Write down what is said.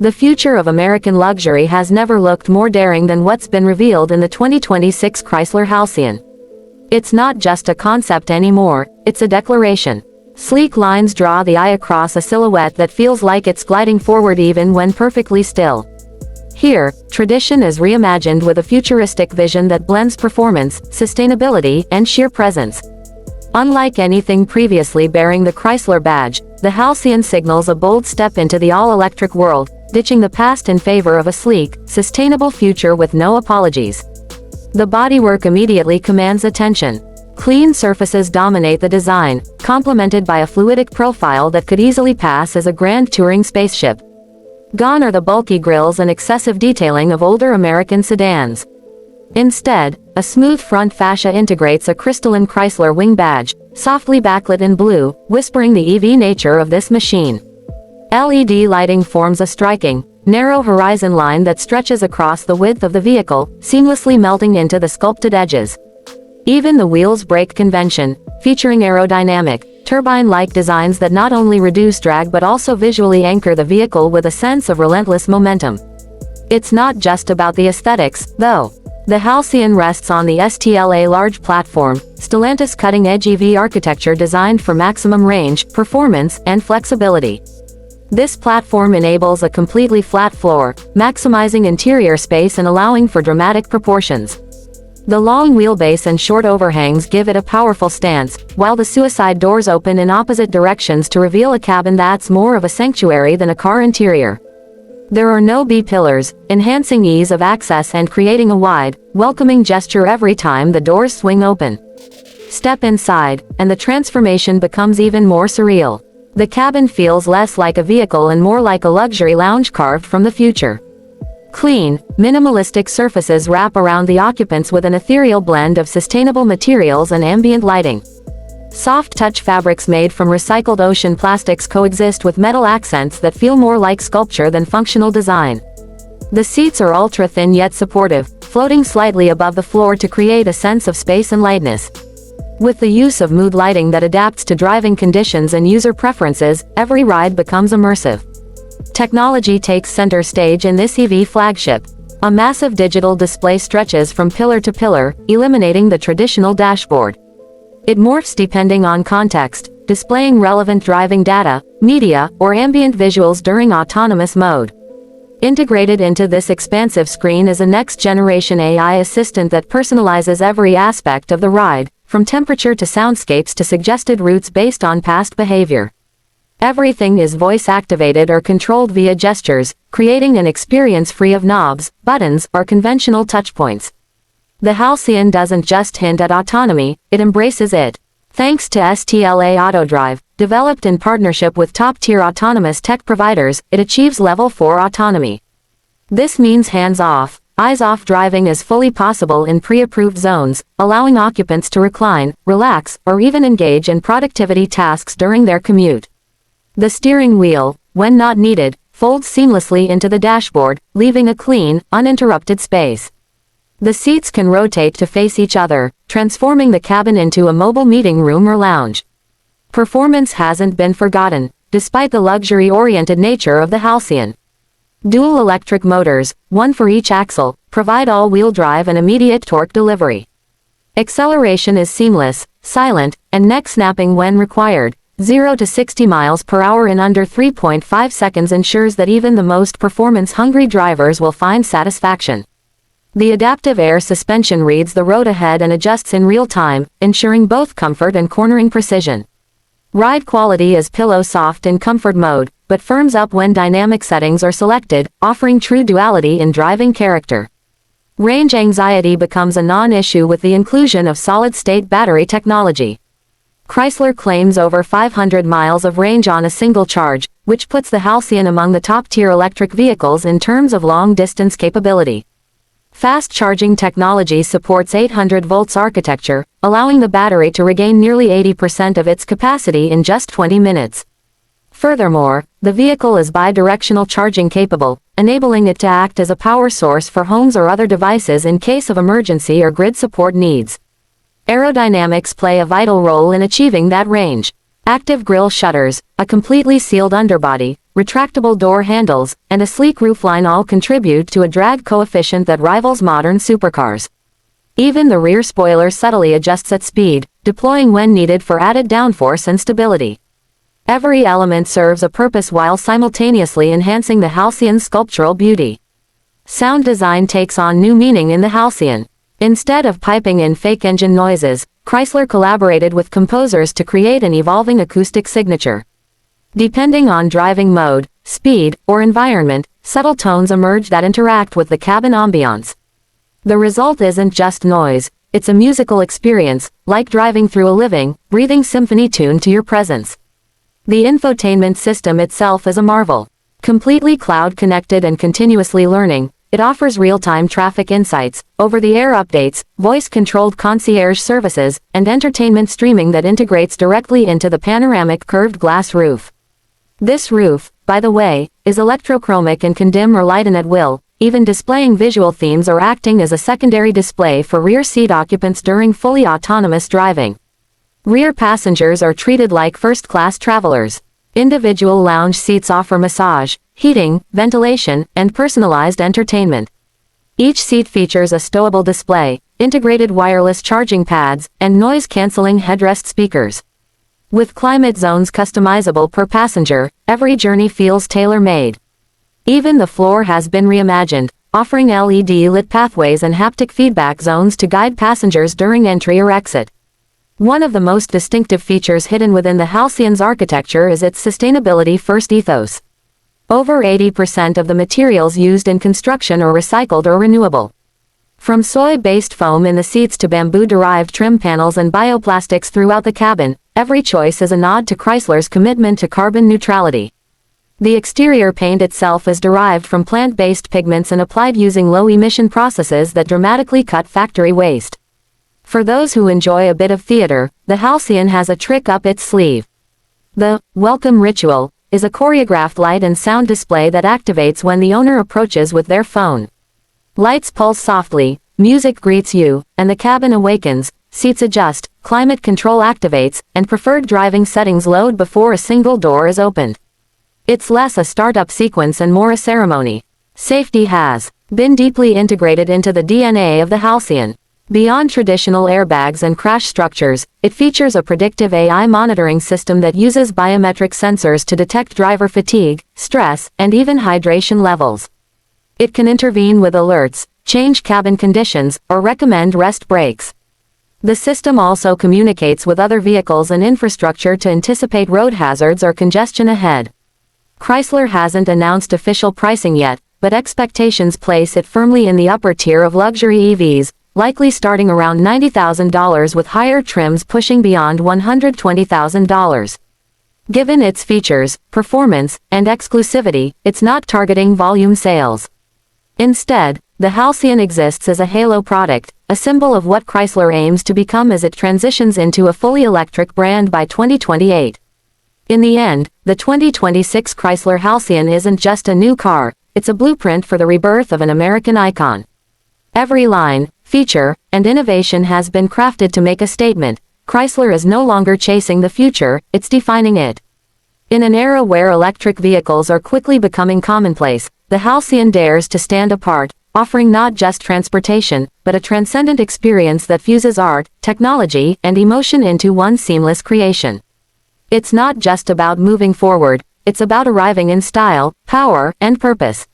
The future of American luxury has never looked more daring than what's been revealed in the 2026 Chrysler Halcyon. It's not just a concept anymore, it's a declaration. Sleek lines draw the eye across a silhouette that feels like it's gliding forward even when perfectly still. Here, tradition is reimagined with a futuristic vision that blends performance, sustainability, and sheer presence. Unlike anything previously bearing the Chrysler badge, the Halcyon signals a bold step into the all-electric world, ditching the past in favor of a sleek, sustainable future with no apologies. The bodywork immediately commands attention. Clean surfaces dominate the design, complemented by a fluidic profile that could easily pass as a grand touring spaceship. Gone are the bulky grilles and excessive detailing of older American sedans. Instead, a smooth front fascia integrates a crystalline Chrysler wing badge, softly backlit in blue, whispering the EV nature of this machine. LED lighting forms a striking, narrow horizon line that stretches across the width of the vehicle, seamlessly melting into the sculpted edges. Even the wheels break convention, featuring aerodynamic, turbine-like designs that not only reduce drag but also visually anchor the vehicle with a sense of relentless momentum. It's not just about the aesthetics, though. The Halcyon rests on the STLA large platform, Stellantis cutting-edge EV architecture designed for maximum range, performance, and flexibility. This platform enables a completely flat floor, maximizing interior space and allowing for dramatic proportions. The long wheelbase and short overhangs give it a powerful stance, while the suicide doors open in opposite directions to reveal a cabin that's more of a sanctuary than a car interior. There are no B-pillars, enhancing ease of access and creating a wide, welcoming gesture every time the doors swing open. Step inside, and the transformation becomes even more surreal. The cabin feels less like a vehicle and more like a luxury lounge carved from the future. Clean, minimalistic surfaces wrap around the occupants with an ethereal blend of sustainable materials and ambient lighting. Soft touch fabrics made from recycled ocean plastics coexist with metal accents that feel more like sculpture than functional design. The seats are ultra-thin yet supportive, floating slightly above the floor to create a sense of space and lightness. With the use of mood lighting that adapts to driving conditions and user preferences, every ride becomes immersive. Technology takes center stage in this EV flagship. A massive digital display stretches from pillar to pillar, eliminating the traditional dashboard. It morphs depending on context, displaying relevant driving data, media, or ambient visuals during autonomous mode. Integrated into this expansive screen is a next-generation AI assistant that personalizes every aspect of the ride, from temperature to soundscapes to suggested routes based on past behavior. Everything is voice-activated or controlled via gestures, creating an experience free of knobs, buttons, or conventional touchpoints. The Halcyon doesn't just hint at autonomy, it embraces it. Thanks to STLA AutoDrive, developed in partnership with top-tier autonomous tech providers, it achieves Level 4 autonomy. This means hands-off, eyes-off driving is fully possible in pre-approved zones, allowing occupants to recline, relax, or even engage in productivity tasks during their commute. The steering wheel, when not needed, folds seamlessly into the dashboard, leaving a clean, uninterrupted space. The seats can rotate to face each other, transforming the cabin into a mobile meeting room or lounge. Performance hasn't been forgotten, despite the luxury-oriented nature of the Halcyon. Dual electric motors, one for each axle, provide all-wheel drive and immediate torque delivery. Acceleration is seamless, silent, and neck-snapping when required. 0 to 60 miles per hour in under 3.5 seconds ensures that even the most performance-hungry drivers will find satisfaction. The adaptive air suspension reads the road ahead and adjusts in real time, ensuring both comfort and cornering precision. Ride quality is pillow soft in comfort mode, but firms up when dynamic settings are selected, offering true duality in driving character. Range anxiety becomes a non-issue with the inclusion of solid-state battery technology. Chrysler claims over 500 miles of range on a single charge, which puts the Halcyon among the top-tier electric vehicles in terms of long-distance capability. Fast charging technology supports 800 volts architecture, allowing the battery to regain nearly 80% of its capacity in just 20 minutes. Furthermore, the vehicle is bi-directional charging capable, enabling it to act as a power source for homes or other devices in case of emergency or grid support needs. Aerodynamics play a vital role in achieving that range. Active grille shutters, a completely sealed underbody, retractable door handles, and a sleek roofline all contribute to a drag coefficient that rivals modern supercars. Even the rear spoiler subtly adjusts at speed, deploying when needed for added downforce and stability. Every element serves a purpose while simultaneously enhancing the Halcyon's sculptural beauty. Sound design takes on new meaning in the Halcyon. Instead of piping in fake engine noises, Chrysler collaborated with composers to create an evolving acoustic signature. Depending on driving mode, speed, or environment, subtle tones emerge that interact with the cabin ambiance. The result isn't just noise, it's a musical experience, like driving through a living, breathing symphony tuned to your presence. The infotainment system itself is a marvel. Completely cloud-connected and continuously learning, it offers real-time traffic insights, over-the-air updates, voice-controlled concierge services, and entertainment streaming that integrates directly into the panoramic curved glass roof. This roof, by the way, is electrochromic and can dim or lighten at will, even displaying visual themes or acting as a secondary display for rear seat occupants during fully autonomous driving. Rear passengers are treated like first-class travelers. Individual lounge seats offer massage, heating, ventilation, and personalized entertainment. Each seat features a stowable display, integrated wireless charging pads, and noise-canceling headrest speakers. With climate zones customizable per passenger, every journey feels tailor-made. Even the floor has been reimagined, offering LED-lit pathways and haptic feedback zones to guide passengers during entry or exit. One of the most distinctive features hidden within the Halcyon's architecture is its sustainability-first ethos. Over 80% of the materials used in construction are recycled or renewable. From soy-based foam in the seats to bamboo-derived trim panels and bioplastics throughout the cabin, every choice is a nod to Chrysler's commitment to carbon neutrality. The exterior paint itself is derived from plant-based pigments and applied using low-emission processes that dramatically cut factory waste. For those who enjoy a bit of theater, the Halcyon has a trick up its sleeve. The welcome ritual is a choreographed light and sound display that activates when the owner approaches with their phone. Lights pulse softly, music greets you, and the cabin awakens, seats adjust, climate control activates, and preferred driving settings load before a single door is opened. It's less a startup sequence and more a ceremony. Safety has been deeply integrated into the DNA of the Halcyon. Beyond traditional airbags and crash structures, it features a predictive AI monitoring system that uses biometric sensors to detect driver fatigue, stress, and even hydration levels. It can intervene with alerts, change cabin conditions, or recommend rest breaks. The system also communicates with other vehicles and infrastructure to anticipate road hazards or congestion ahead. Chrysler hasn't announced official pricing yet, but expectations place it firmly in the upper tier of luxury EVs, likely starting around $90,000 with higher trims pushing beyond $120,000. Given its features, performance, and exclusivity, it's not targeting volume sales. Instead, the Halcyon exists as a halo product, a symbol of what Chrysler aims to become as it transitions into a fully electric brand by 2028. In the end, the 2026 Chrysler Halcyon isn't just a new car, it's a blueprint for the rebirth of an American icon. Every line, feature, and innovation has been crafted to make a statement. Chrysler is no longer chasing the future, it's defining it. In an era where electric vehicles are quickly becoming commonplace, the Halcyon dares to stand apart, offering not just transportation, but a transcendent experience that fuses art, technology, and emotion into one seamless creation. It's not just about moving forward, it's about arriving in style, power, and purpose.